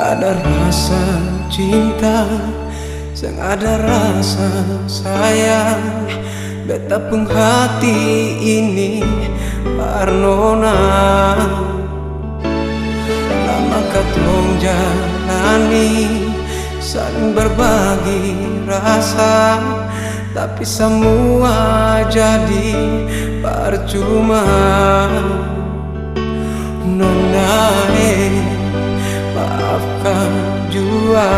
ada rasa cinta, sang ada rasa sayang. Beta pung hati ini Arnona, lama katong jalani, saling berbagi rasa, tapi semua jadi percuma. Nona, maafkan jua,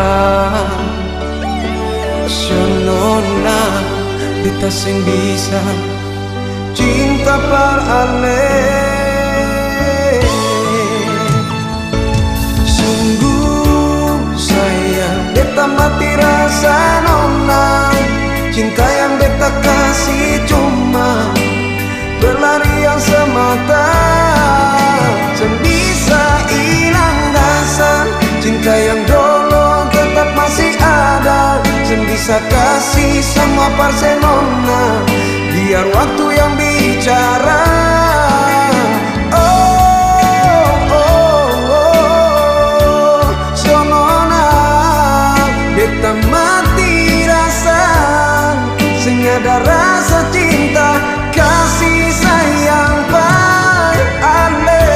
so nona, beta sing bisa cinta par ale. Sungguh sayang, beta mati rasa nona, cinta yang beta kasih cuma pelarian semata. Bisa hilang rasa cinta yang dulu tetap masih ada. Bisa kasih semua Barcelona, biar waktu yang bicara. Oh, oh, oh, sonona, beta mati rasa, sing ada rasa cinta, kasih sayang par ale.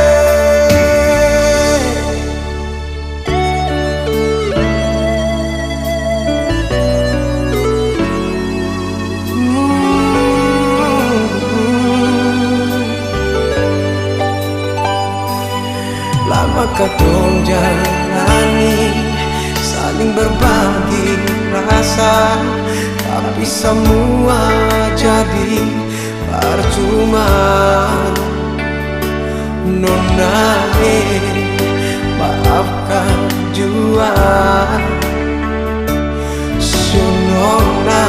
Lama katong jalani, saling berbagi rasa, tapi semua jadi percuma. Nona, maafkan jua, so nona,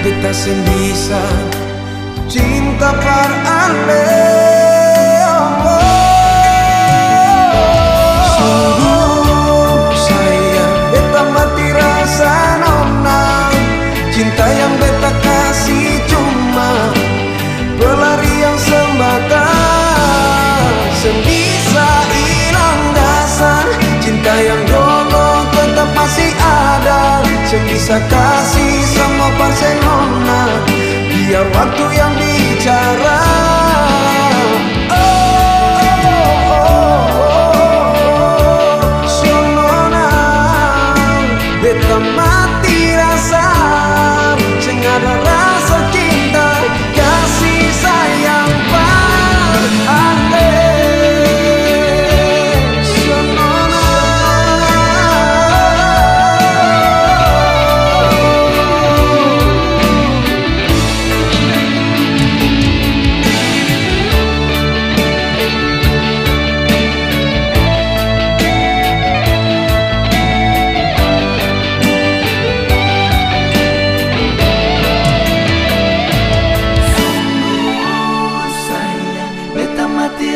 beta sing bisa cinta par ale. Cinta yang beta kasih cuma pelarian semata. Bisa hilang dasar cinta yang dulu tetap masih ada. Bisa kasih sama Barcelona, biar waktu yang bicara. Ada rasa cinta, kasih sayang par ale. Sonona,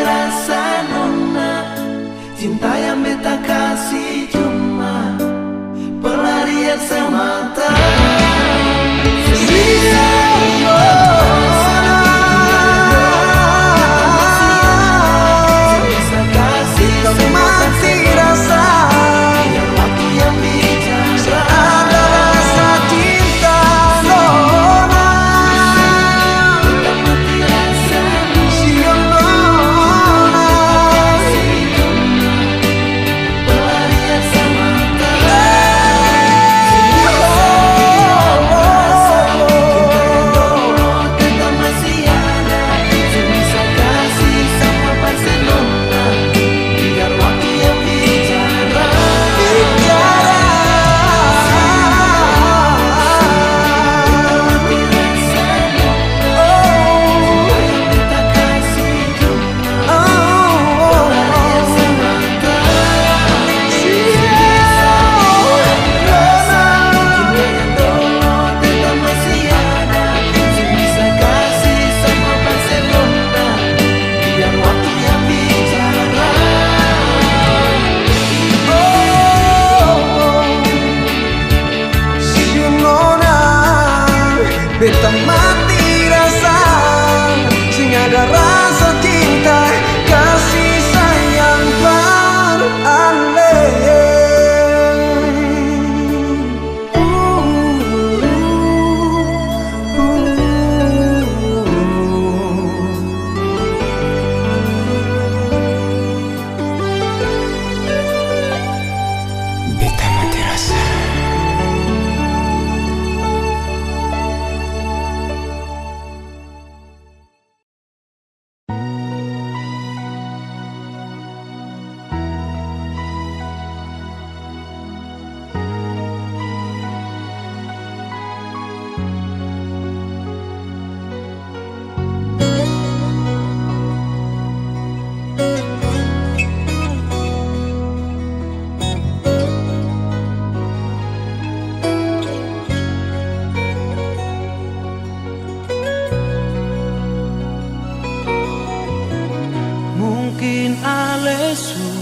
rasa nona, cinta yang beta kasih cuma pelarian semata.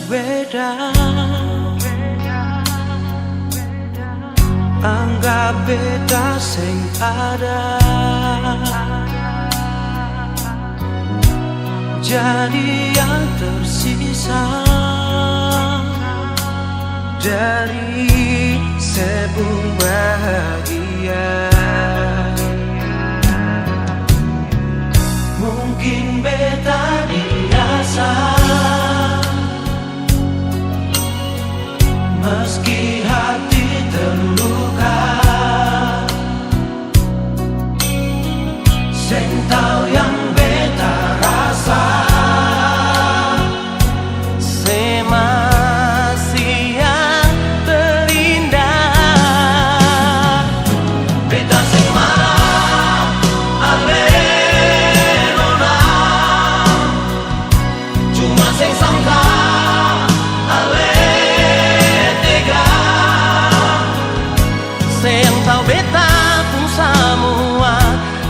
beda, anggap beda sing ada, jadi yang tersisa dari sebung bahagia. Mungkin beta dirasa, meski hati terluka, sing tau yang beta rasa, se masih yang terindah. Beta sing marah, alena, cuma sing sangka beta pun semua,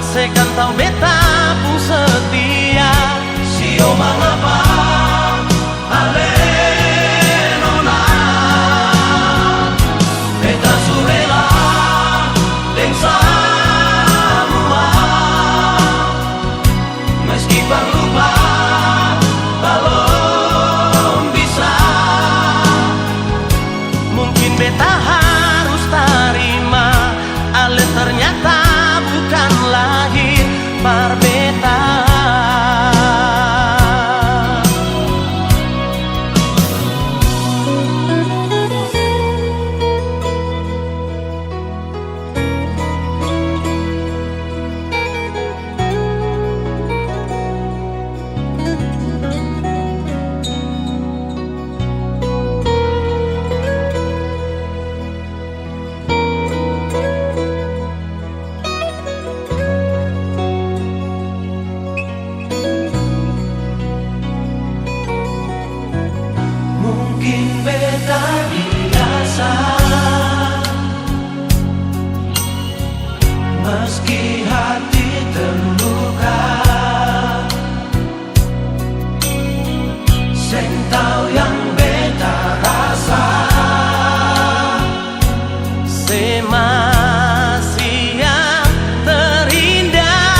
sekan tahu beta pun setia. Sio mengapa alenona, beta surela deng semua, meski lupa belum bisa. Mungkin beta harus terima, ale ternyata bukan lahir berbeda. Beta biasa, meski hati terluka, sing tau yang beta rasa, se masih yang terindah.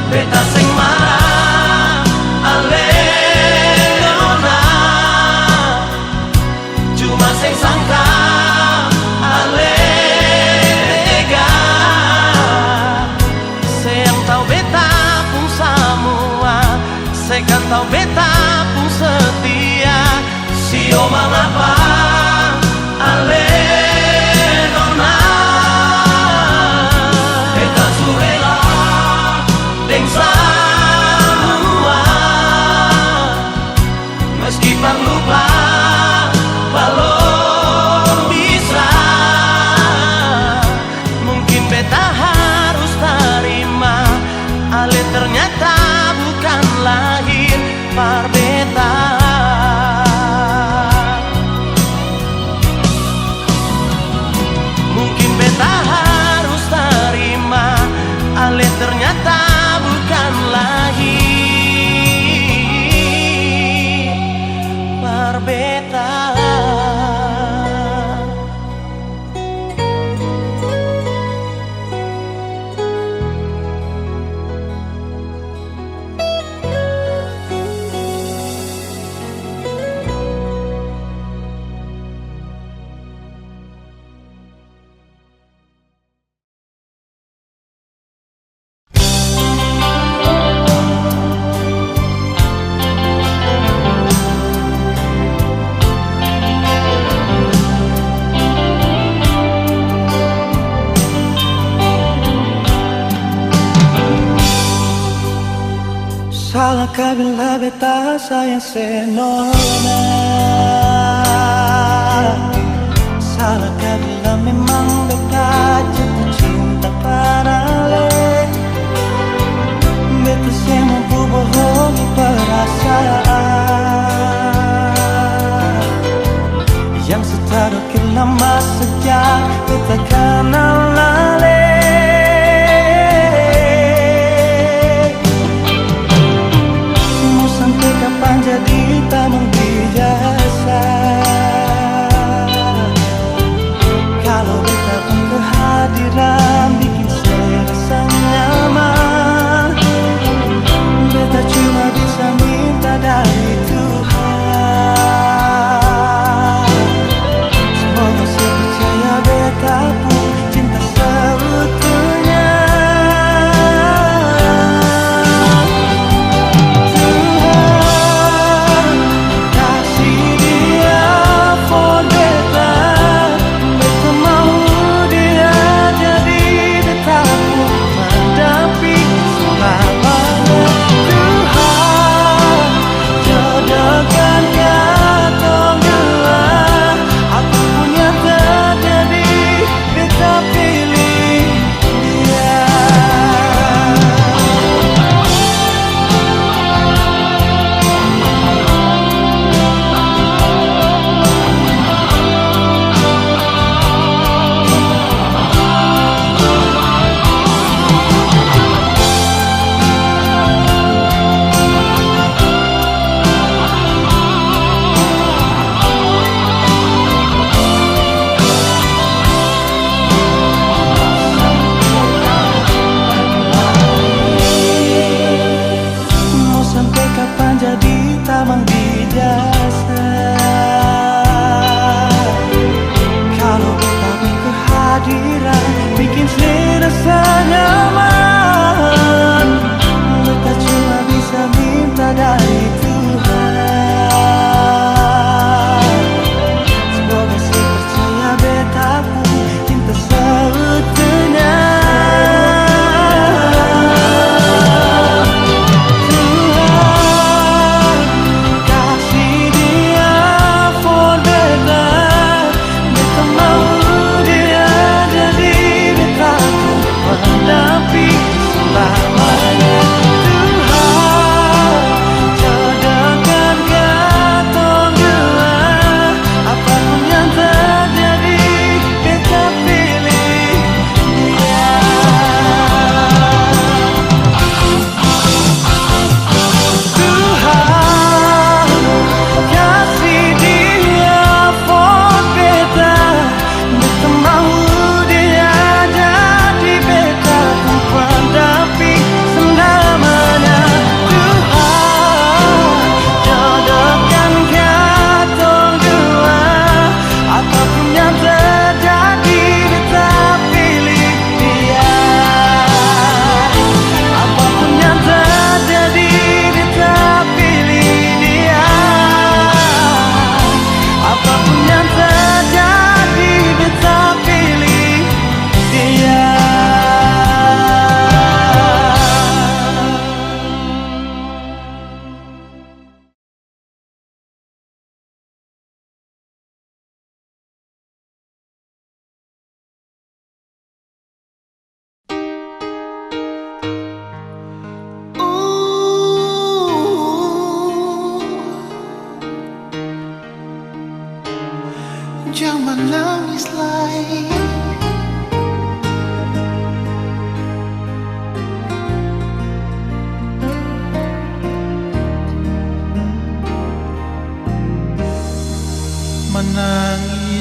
Beta sing marah, sing sangka alega, yang tahu beta pun semua, sekan tahu beta pun setia. Sio mengapa alenona, beta surela deng semua, meski lupa belum bisa. Mungkin beta harus terima, ale ternyata bukan lahir berbeda. Mungkin beta harus terima, ale ternyata bukan lahir berbeda. Salahkah bila beta sayang senona? Salahkah bila memang beta jatuh cinta pada le? Beta yang mampu bohongi perasaan yang setadukil lama sejak beta kenal le. Sampai kapan jadi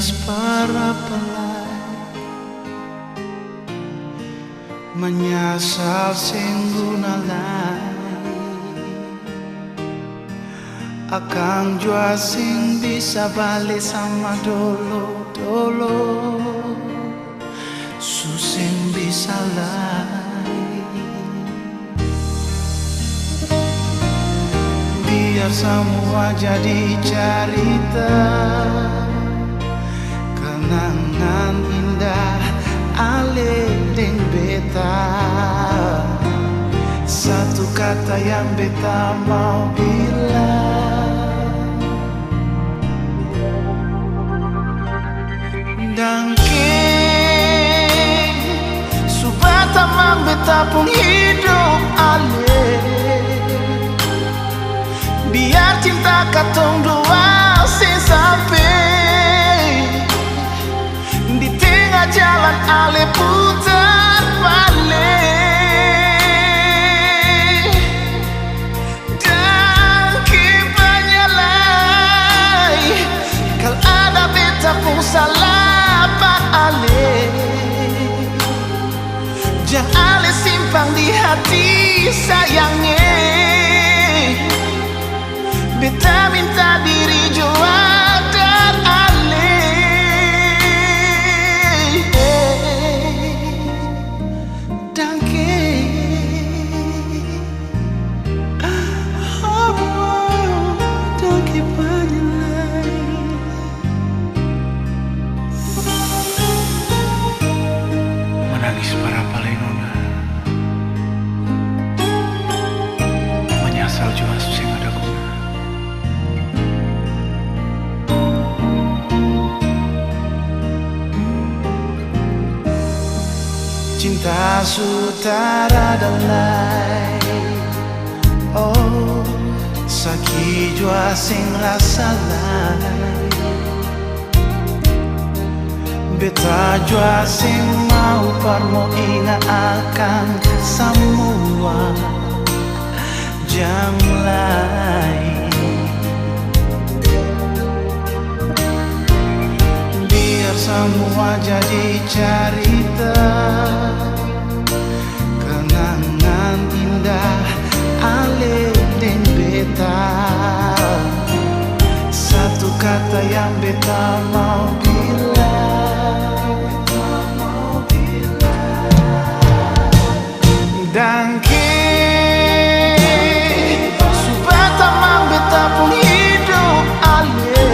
menangis para pelai, menyasal sing gunalai, akang jua sing bisa balik sama dolo-dolo, susing bisa lai. Biar semua jadi cerita, kenangan indah ale deng beta. Satu kata yang beta mau bilang, dangke supaya tamang beta pun hidup ale. Biar cinta katong dua sampai di tengah jalan ale putar balik. Dan kibanyalai kalau ada beta pun salah pak ale, jangan ale simpang di hati sayangnya. Beta minta diri jua dan ale, dangke dangke banyalai. Menangis para palenona, menyasal jua susing ada guna. Cinta sutara dalai, oh sakit jua sing rasa lai. Beta jua sing mau parmo ingat akan semua jam lai. Biar semua jadi cerita, kenangan indah ale deng beta. Satu kata yang beta mau bilang, dangke supaya tamang beta pun hidup ale.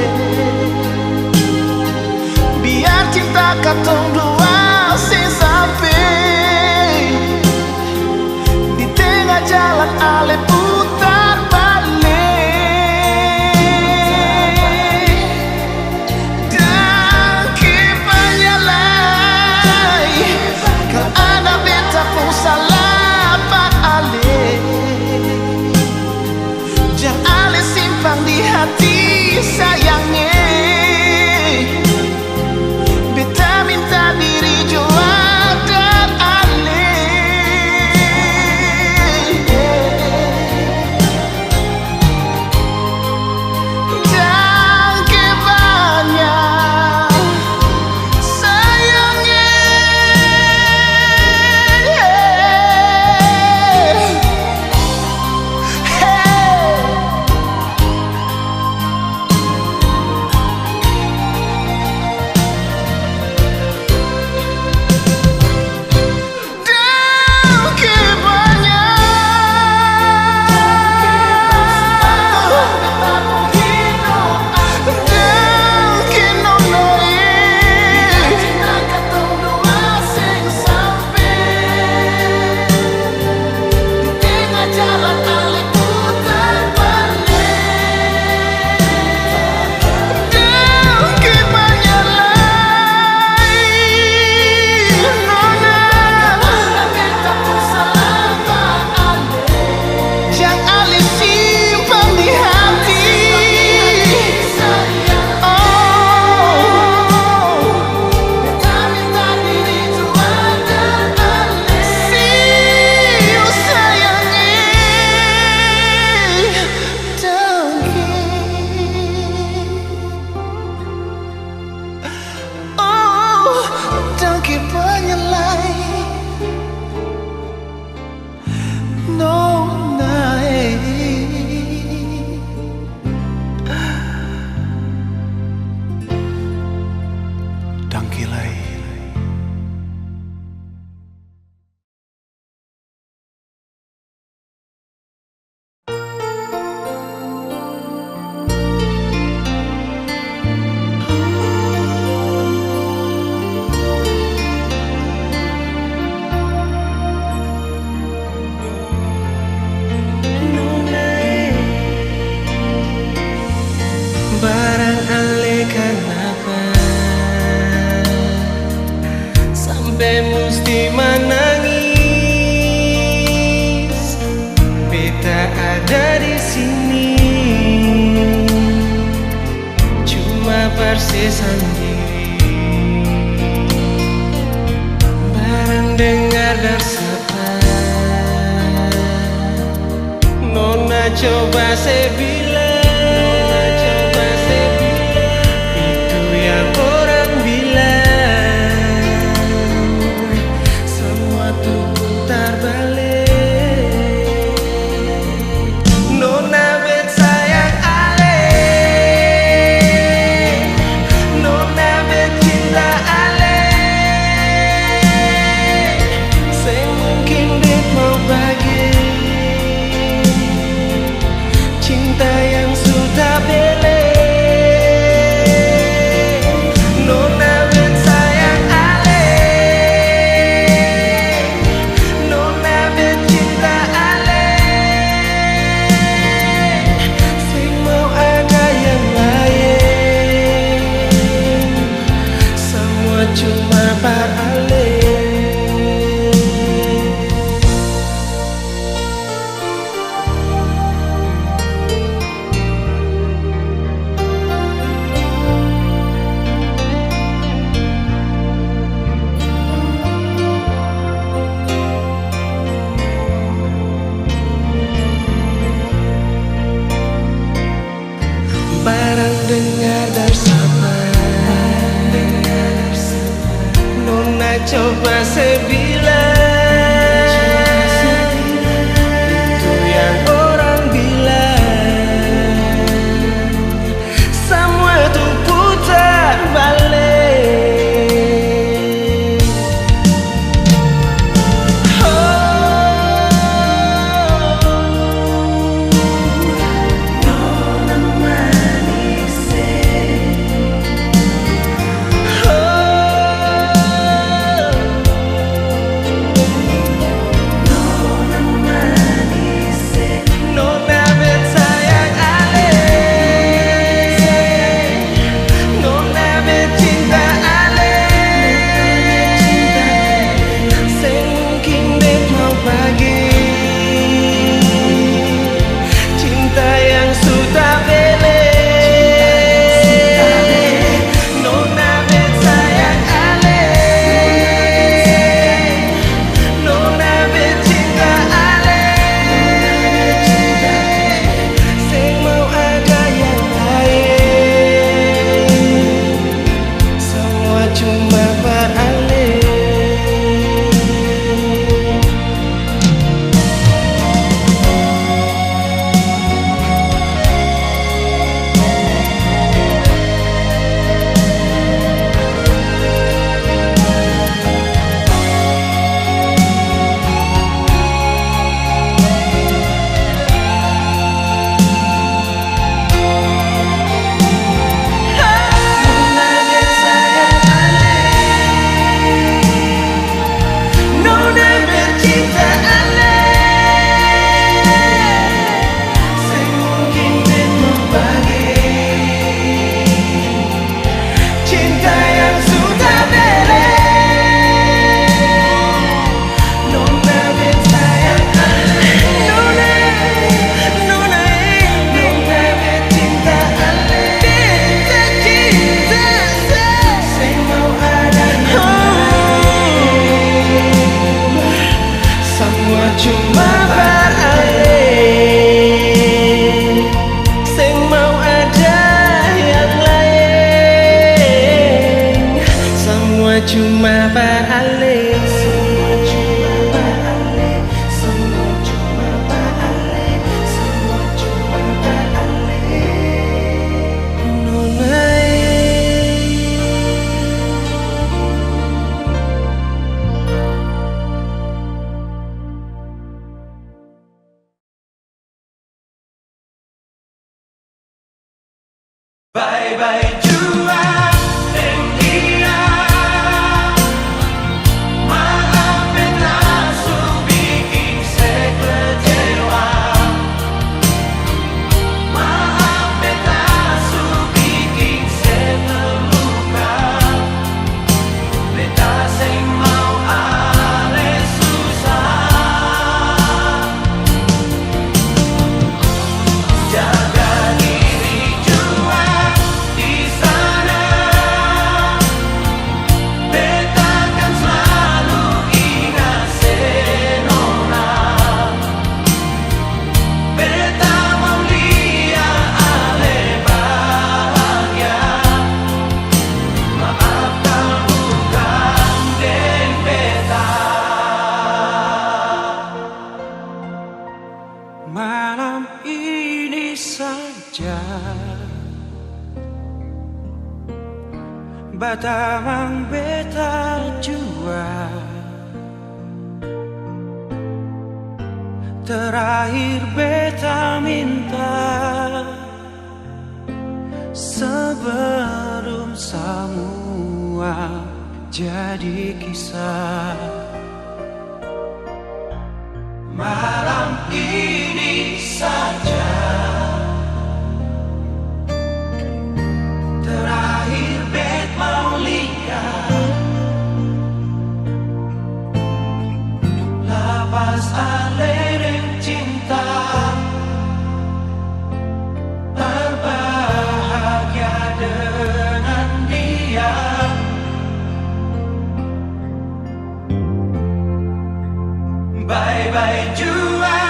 Biar cinta katong dua sampai ada di sini, cuma persisan diri. Barang dengar dan sapa, Nona coba saya bilang, itu yang orang bilang, semua tuh putar balik. Nona bet sayang ale, Nona bet cinta ale, saya mungkin bet mau bagi cinta yang sudah bele. Nona bet sayang ale, Nona bet cinta ale, saya mau ada yang lain, semua cuma par ale. Barang dengar dan sapa, Nona coba saya bilang, itu yang orang bilang, semua tuh putar balik. Nona bet sayang ale, Nona bet cinta ale, saya mungkin bet mau bagi cinta yang sudah bele. Nona bet sayang ale, Nona bet cinta ale, saya mau ada yang lain, semua cuma par ale. Nona bet cinta ale, saya mungkin bet mau bagi cinta yang sudah bele. Nona bet sayang ale, Nona bet cinta ale, cinta saya mau ada semua cuma par ale, saya mau ada yang lain, semua cuma par ale, semua cuma par ale, semua cuma par ale, semua cuma par ale. Nona bye-bye jua dan dia, maaf beta su bikin saya kecewa, maaf beta su bikin saya terluka, beta sing mau ale susah. malam ini saja batamang beta jua terakhir beta minta sebelum semua jadi kisah. Malam ini saja terakhir bet mau lihat lepas alereng cinta berbahagia dengan dia. Bye-bye jua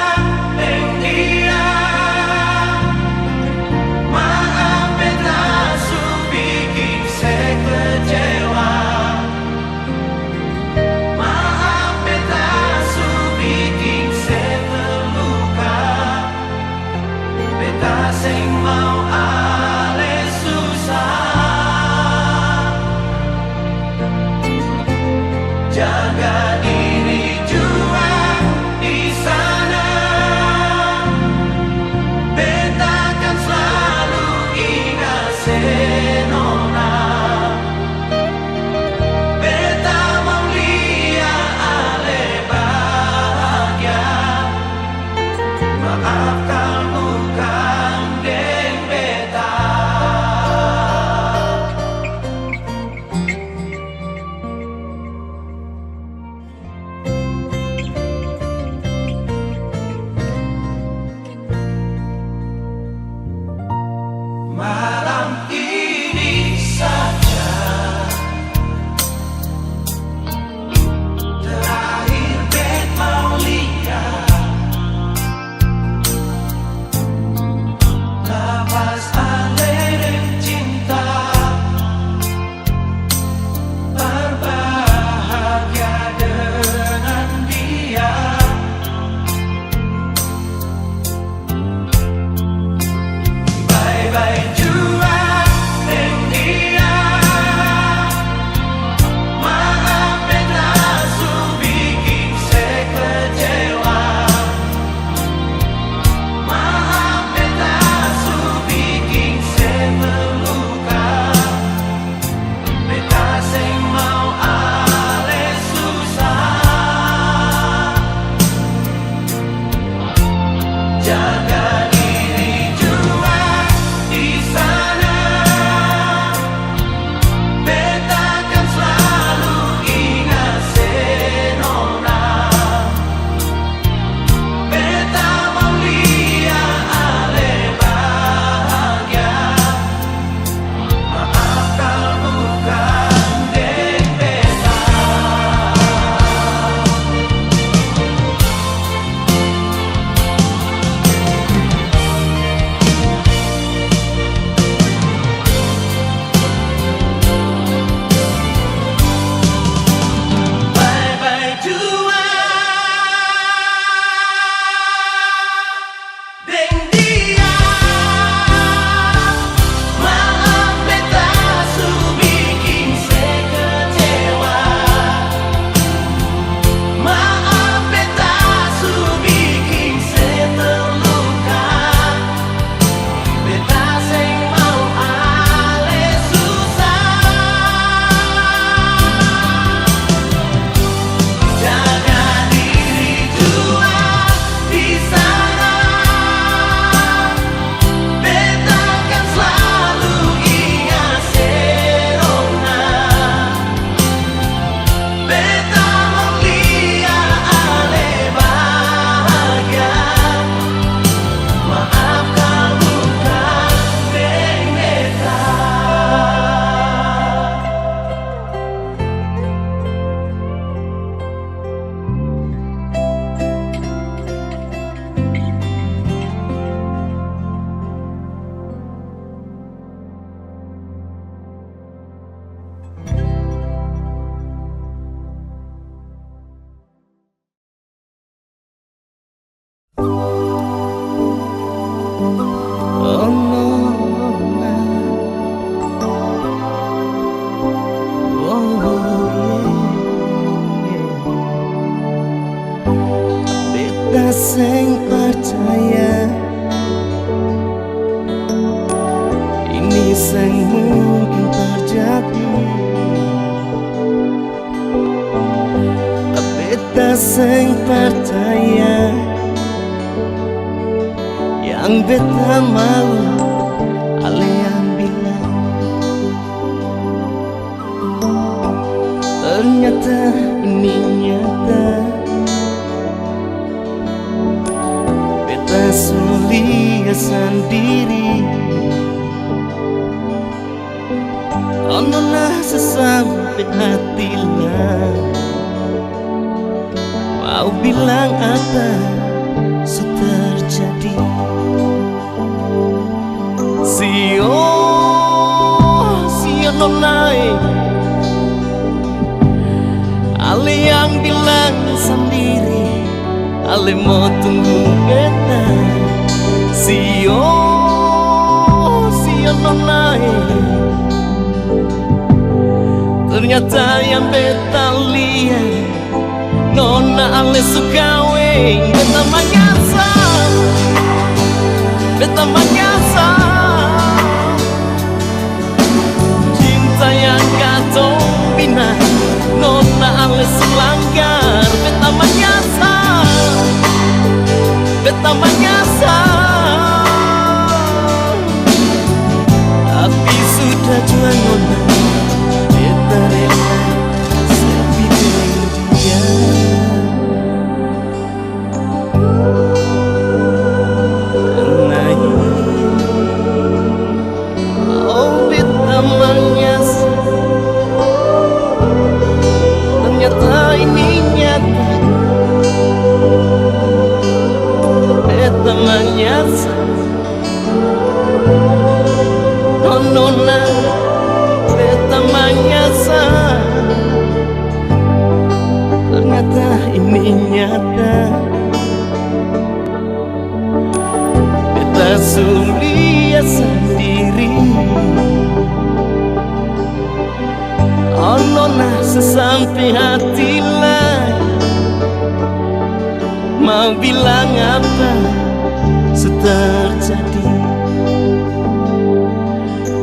dengan dia. Maaf beta su bikin saya kecewa. Maaf beta su bikin saya terluka. Beta seng mau ale susah. Jaga diri jua di sana. Beta kan selalu ingat senona. Beta mau lihat ale bahagia. Maafkan bukan deng beta. Malam ini saja terakhir bet mau lihat lepas alereng cinta berbahagia dengan dia. Bye-bye jua dengan dia. Maaf beta su bikin saya kecewa. Maaf beta su bikin saya terluka. Beta seng mau ale susah. Jaga diri jua di sana. Beta kan selalu ingat senona. Beta mau lihat ale bahagia. Maafkan bukan deng beta. Bye-bye jua dengan dia. Maaf beta su bikin saya kecewa. Maaf beta su bikin saya terluka. Beta seng mau ale susah. Jaga diri jua di sana. mungkin terjadi. Beta sing percaya yang beta mau kalian bilang. Ternyata ini nyata, beta sulit sendiri. Konolah sesampai hatilah mau bilang apa terjadi. Sio nonai, ale yang bilang sendiri, ale mau tunggu beta. Sio nonai, ternyata yang beta lihat nona ale suka weng. Beta menyasar, beta menyasar, cinta yang katong bina nona ale selanggar. Beta menyasar, beta menyasar, tapi sudah jua nona beta rela sepi dengan dia. Ternyata ini nyata, beta menyasar. Oh nona, beta menyasar. Ternyata ini nyata, beta sulit sendiri. Oh nona, sesampai hatilah mau bilang apa terjadi.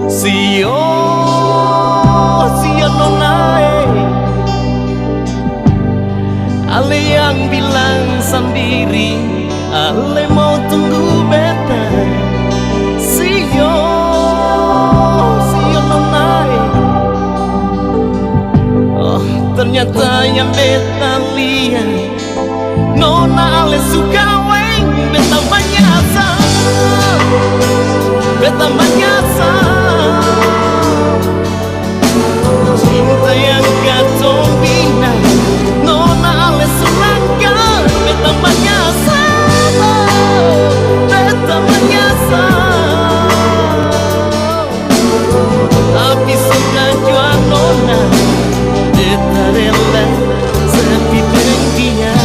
Sio nona, ale yang bilang sendiri, ale mau tunggu beta. Sio nona, ternyata yang beta lihat nona ale suka weng. Beta menyasar, beta menyasar, cinta yang katong bina nona ale selanggar. Beta menyasar, beta menyasar, tapi sudah jua nona beta rela sepi dengan dia.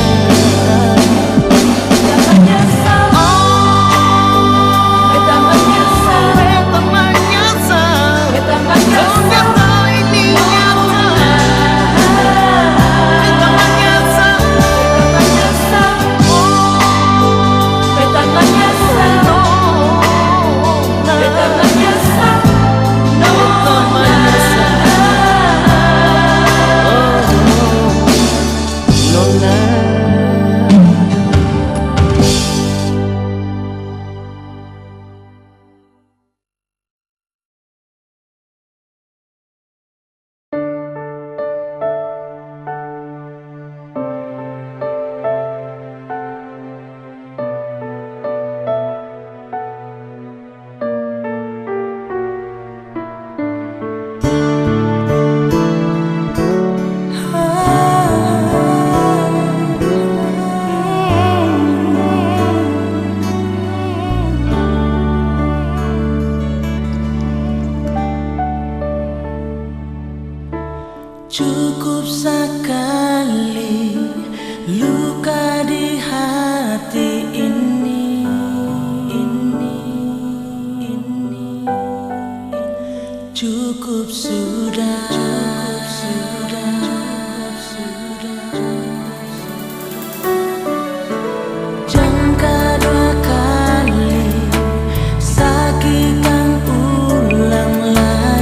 Cukup sekali luka di hati ini. Cukup sudah. Jangka dua kali sakitkan ulang lagi.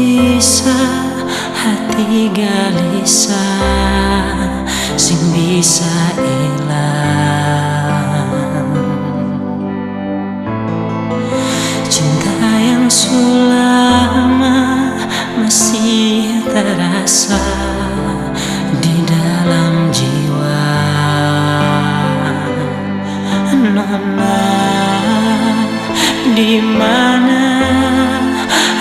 bisa hati gelisah sing bisa hilang. Cinta yang sulama masih terasa di dalam jiwa. Nona, di mana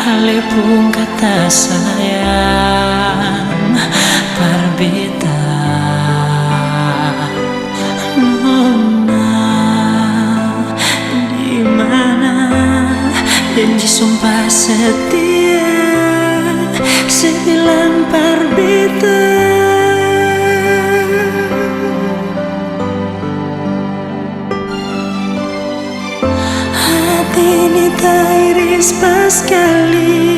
halepung kata sayang perbita. Nona, di mana janji sumpah setia sebilang perbita. Hati ini tak iris pas kali,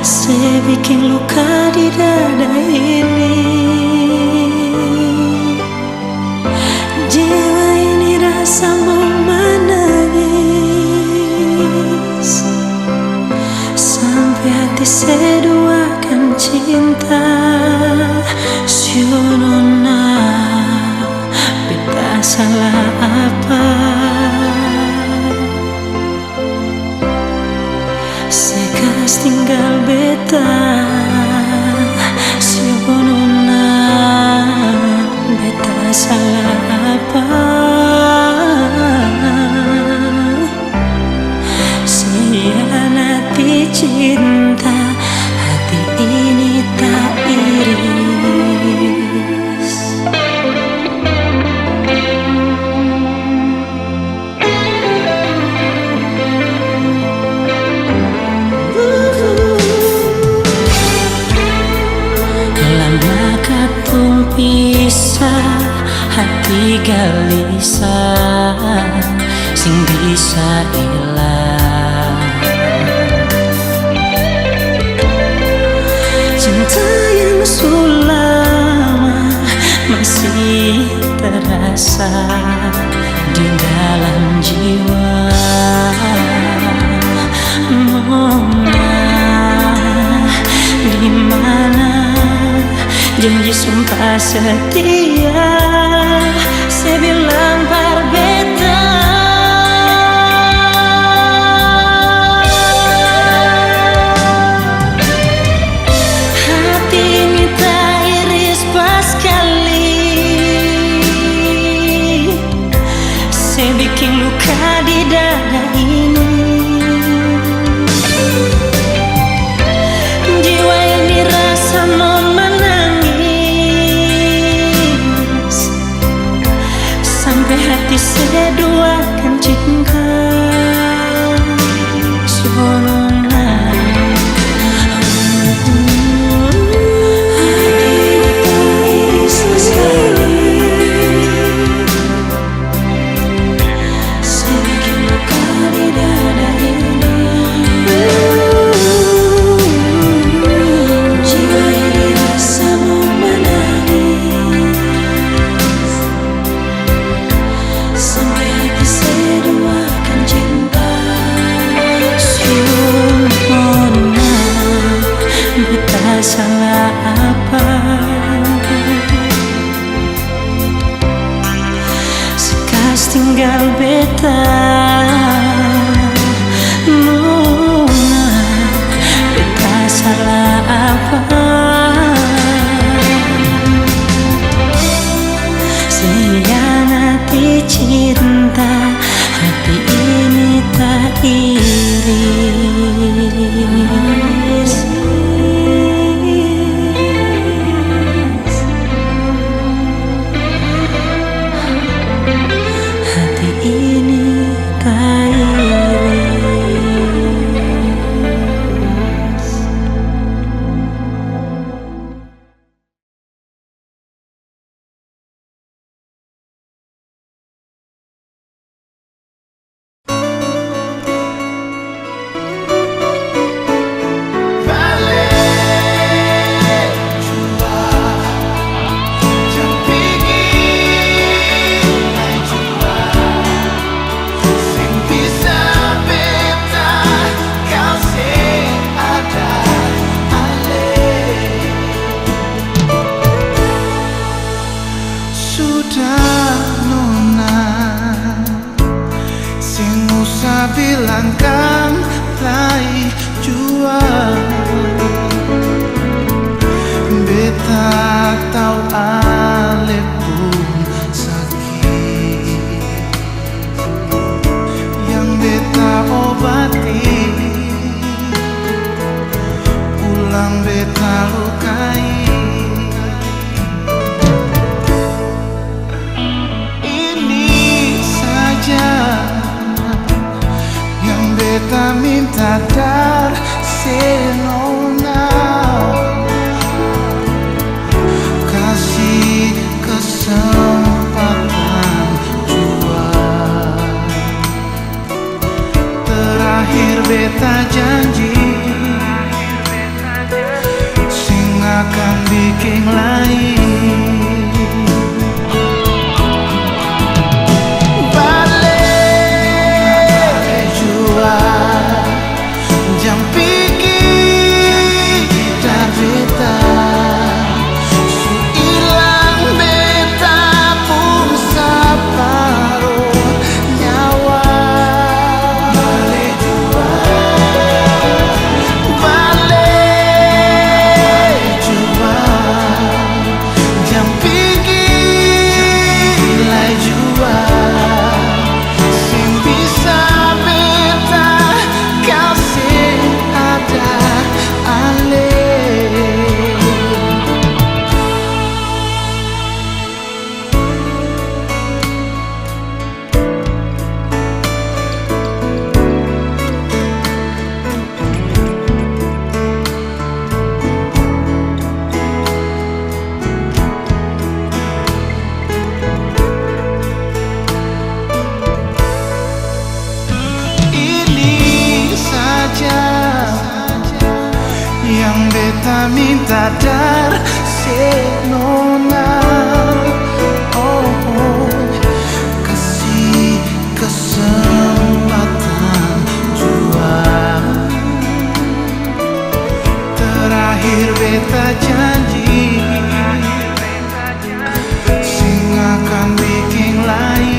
saya bikin luka di dada ini. Jiwa ini rasa mau menangis, sampai hati seduakan cinta. Sionona, beta salah apa? Sekas tinggal beta. Sionona, beta salah apa? Hianati cinta, hati ini tak iris. Lama katung pisah, hati gelisah sing bisa hilang. Cinta yang sulama masih terasa di dalam jiwa. Nona, di mana janji sumpah setia saya bilang berbeda. Hati ini tak iris pas kali, saya bikin luka di dada ini. Jiwa ini rasa mau menangis, sampai hati seduakan cinta. Sionona, saya bikin jam pergi dar beta hilang beta pun separuh nyawa balik jua jam pergi lai jua sing bisa beta kasih ada ale. Ini saja yang beta minta dar senona. Oh, kasih kesempatan jua. Terakhir beta janji sing akan bikin lain.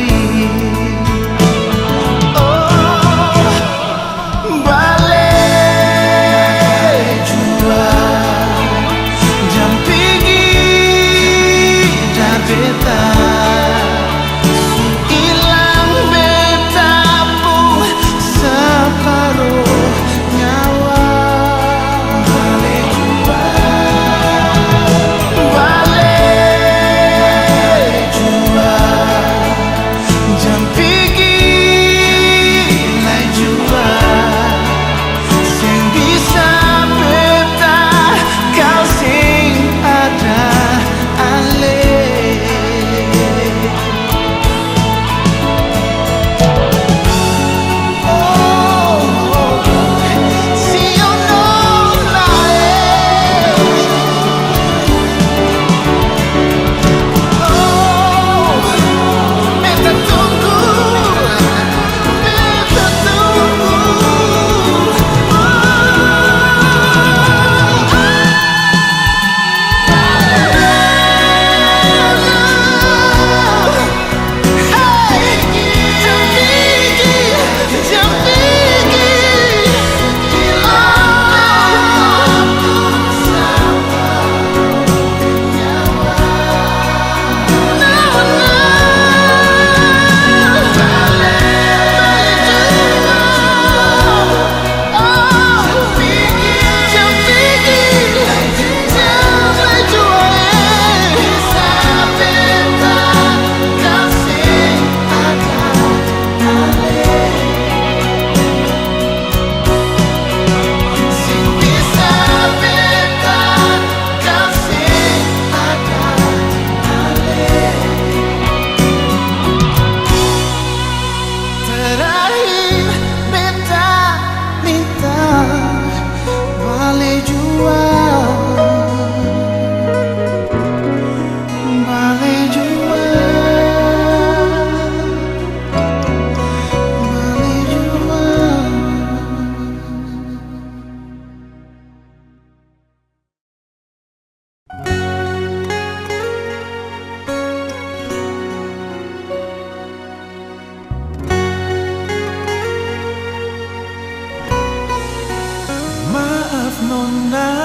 Nona,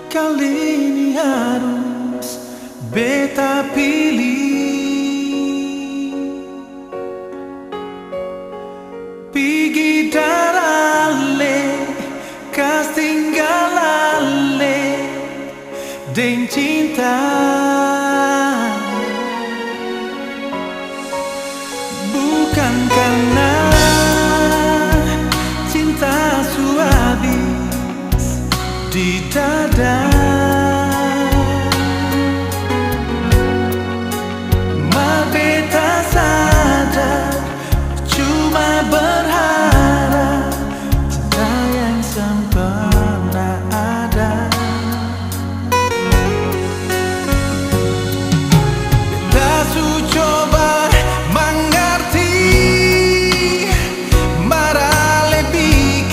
kali ini harus beta pilih. Pergi darale, kas tinggalale, den cinta. Bukan karena cinta habis di dada, ma beta sadar cuma berharap cinta yang sempurna ada. Beta su coba mengerti, marah lebih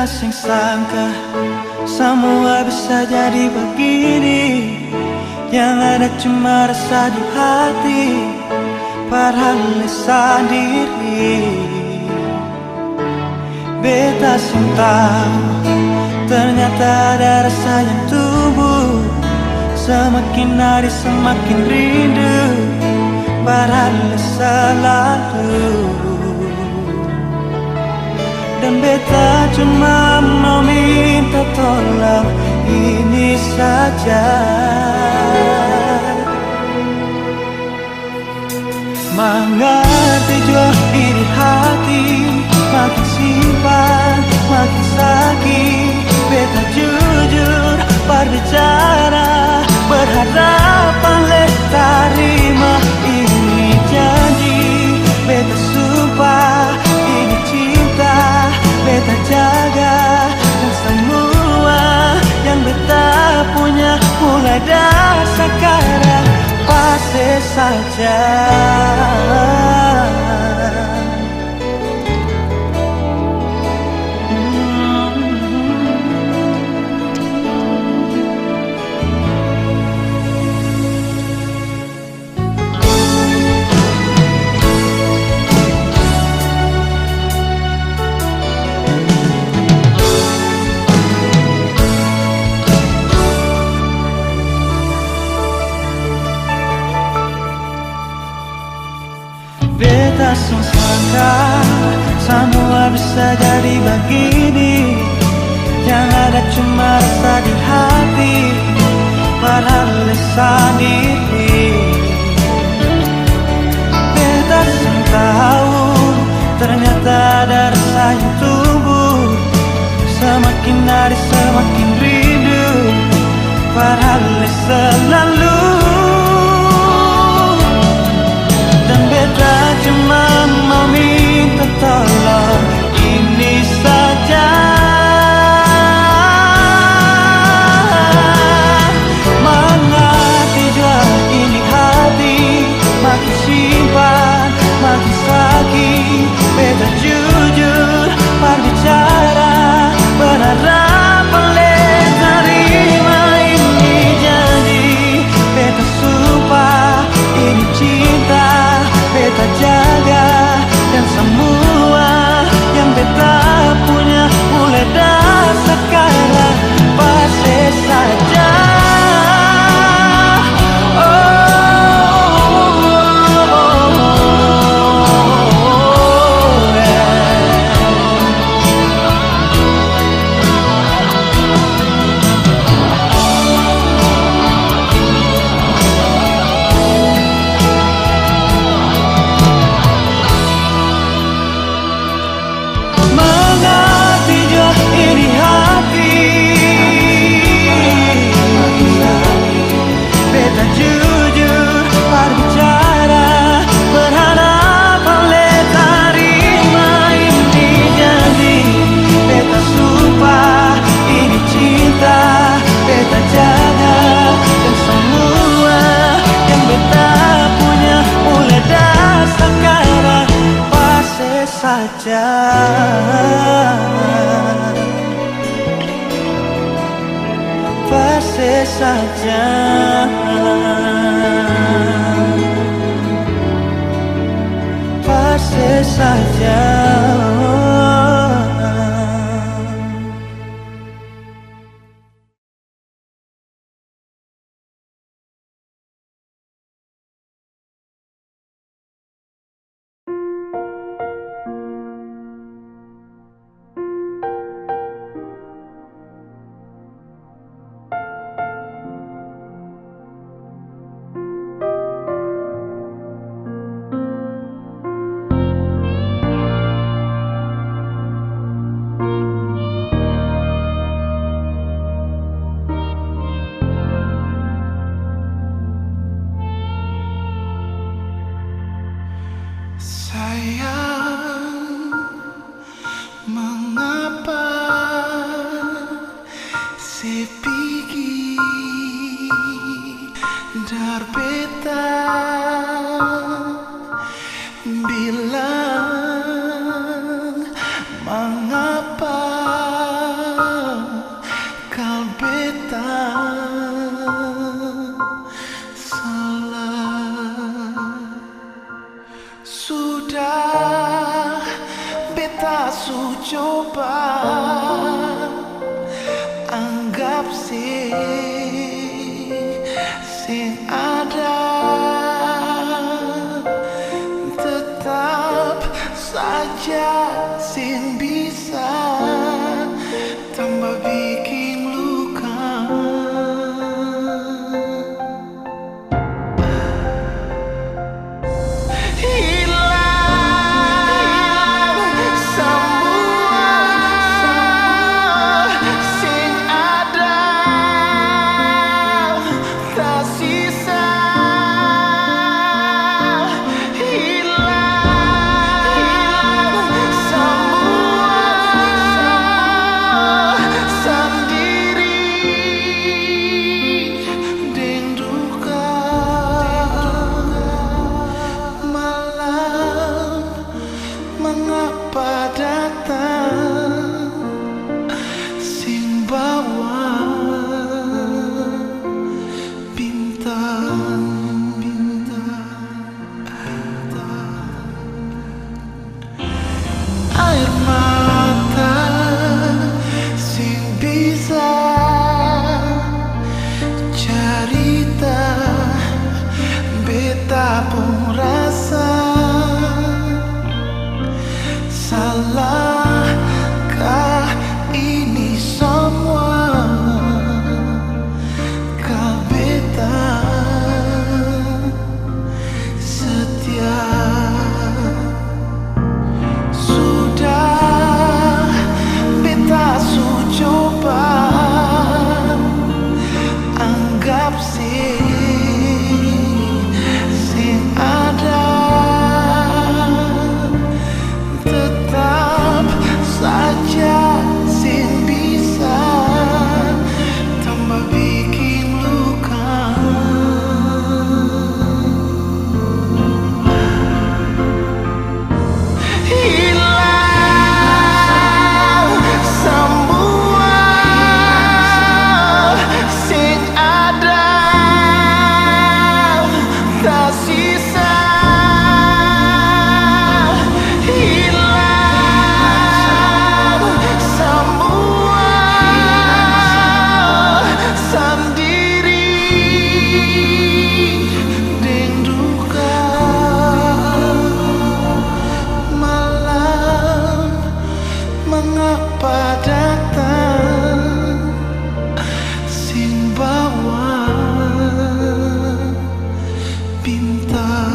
Beta sing sangka semua bisa jadi begini, yang ada cuma rasa di hati, padahal sendiri. Beta sing tahu ternyata ada rasa yang tumbuh, semakin hari semakin rindu, padahal selalu. Dan beta cuma mau minta tolong ini saja, mengerti jua iri hati, makin simpan makin sakit. Beta jujur berbicara, berharap oleh terima ini janji. Beta sumpah ini cinta, beta jaga, dan semua yang beta punya mulai dari sekarang pasti saja. Beta sangka semua bisa jadi begini, yang ada cuma rasa di hati, padahal sendiri. Beta tahu ternyata ada rasa yang tumbuh, semakin hari semakin rindu, padahal selalu. Beta cuma mau minta tolong ini saja, mengerti jua ini hati, makin simpan makin sakit. Beta jujur berbicara, berharap oleh terima ini janji. Beta sumpah ini cinta, beta jaga, dan semua yang beta punya mulai dari sekarang pasti saja. Saja, pasti saja, pasti saja. Sayang, mengapa sepigi dar beta bilang mengapa anggap sing ada, tetap saja sing bisa tambah bikin luka. Mengapa datang sing bawa bintang, air mata sing bisa cerita beta pun rasa. Salahkah ini semua? Kau beta setia. Sudah beta coba anggap sing ada, tetap saja sing bisa tambah bikin luka. Hilang semua sing ada, tak sisa. Mengapa datang sing bawa bintang,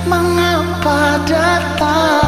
mengapa datang